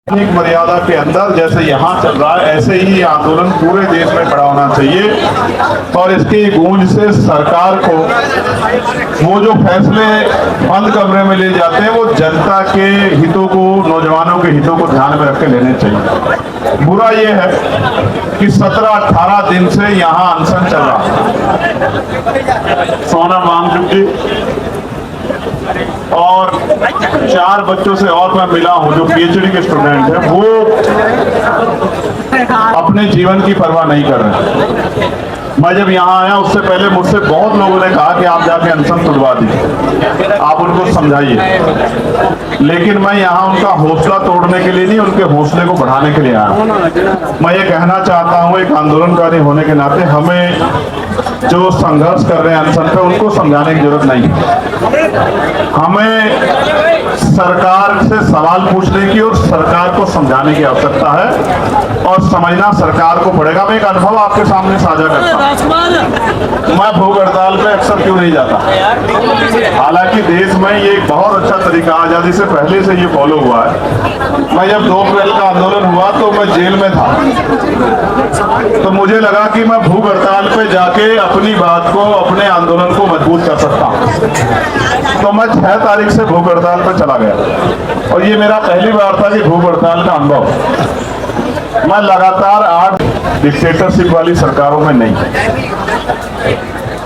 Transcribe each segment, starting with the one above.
एक मर्यादा के अंदर जैसे यहाँ चल रहा है ऐसे ही आंदोलन पूरे देश में खड़ा होना चाहिए और इसकी गूंज से सरकार को वो जो फैसले बंद कमरे में ले जाते हैं वो जनता के हितों को, नौजवानों के हितों को ध्यान में रख के लेने चाहिए। बुरा ये है कि 17-18 दिन से यहाँ अनशन चल रहा है। सोनम वांगचुक जी और 4 बच्चों से और मैं मिला हूं जो पीएचडी के स्टूडेंट हैं, वो अपने जीवन की परवाह नहीं कर रहे। मैं जब यहाँ आया उससे पहले मुझसे बहुत लोगों ने कहा कि आप जाके अनशन तुड़वा दीजिए, आप उनको समझाइए, लेकिन मैं यहाँ उनका हौसला तोड़ने के लिए नहीं, उनके हौसले को बढ़ाने के लिए आया। मैं ये कहना चाहता हूँ एक आंदोलनकारी होने के नाते हमें जो संघर्ष कर रहे हैं अनशन पे उनको समझाने की जरूरत नहीं है। हमें सरकार से सवाल पूछने की और सरकार को समझाने की आवश्यकता है और समझना सरकार को पड़ेगा। मैं एक अनुभव आपके सामने साझा करता हूँ। मैं भूख हड़ताल पे अक्सर क्यों नहीं जाता, हालांकि देश में ये एक बहुत अच्छा तरीका आजादी से पहले से ये फॉलो हुआ है। मैं जब 2 अप्रैल का आंदोलन हुआ तो मैं जेल में था, तो मुझे लगा कि मैं भूख हड़ताल पे जाके अपनी बात को, अपने आंदोलन को मजबूत कर सकता हूँ। तो मैं 6 तारीख से भूख हड़ताल पे चला गया और ये मेरा पहली बार था कि भूख हड़ताल का अनुभव। मैं लगातार 8 डिक्टेटरशिप वाली सरकारों में नहीं,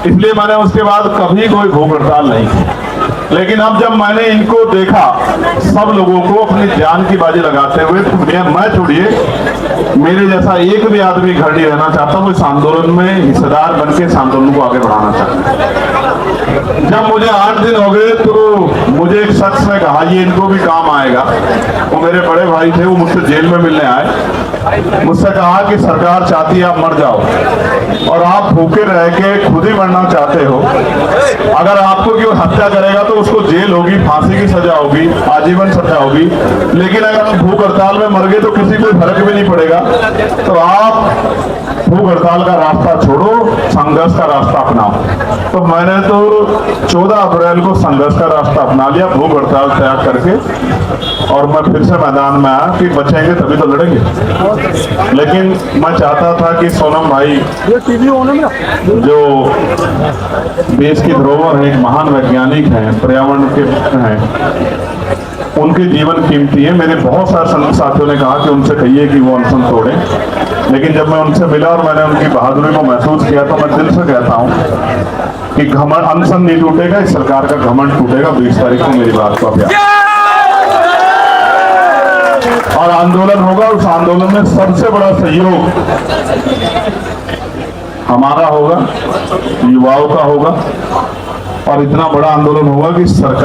इसलिए मैंने उसके बाद कभी कोई भूख हड़ताल नहीं की। लेकिन अब जब मैंने इनको देखा, सब लोगों को अपनी जान की बाजी लगाते हुए, तो मैं छोड़िए मेरे जैसा एक भी आदमी घर नहीं रहना चाहता, वो इस आंदोलन में हिस्सेदार बन के इस आंदोलन को आगे बढ़ाना चाहता। जब मुझे 8 दिन हो गए तो मुझे एक शख्स ने कहा ये इनको भी काम आएगा। वो मेरे बड़े भाई थे, वो मुझसे जेल में मिलने आए, मुझसे कहा कि सरकार चाहती है आप मर जाओ और आप भूखे रह के खुद ही मरना चाहते हो। अगर आपको कोई हत्या करेगा तो उसको जेल होगी, फांसी की सजा होगी, आजीवन सजा होगी, लेकिन अगर आप भूख हड़ताल में मर गए तो किसी को फर्क भी नहीं पड़ेगा। तो आप भूख हड़ताल का रास्ता छोड़ो, संघर्ष का रास्ता अपनाओ। तो मैंने तो 14 अप्रैल को संघर्ष का रास्ता अपना लिया, भूख हड़ताल त्याग करके, और मैं फिर से मैदान में आया कि बचेंगे तभी तो लड़ेंगे। लेकिन मैं चाहता था कि सोनम भाई जो देश की धरोहर है, एक महान वैज्ञानिक हैं, पर्यावरण के हैं, उनके जीवन कीमती है। मेरे बहुत सारे साथियों ने कहा कि उनसे कहिए कि वो अनशन तोड़े, लेकिन जब मैं उनसे मिला और मैंने उनकी बहादुरी को महसूस किया तो मैं दिल से कहता हूँ कि घमंड, अनशन नहीं टूटेगा, इस सरकार का घमंड टूटेगा। 20 तारीख को मेरी बात को आप और आंदोलन होगा। उस आंदोलन में सबसे बड़ा सहयोग हमारा होगा, युवाओं का होगा, और इतना बड़ा आंदोलन होगा कि सरकार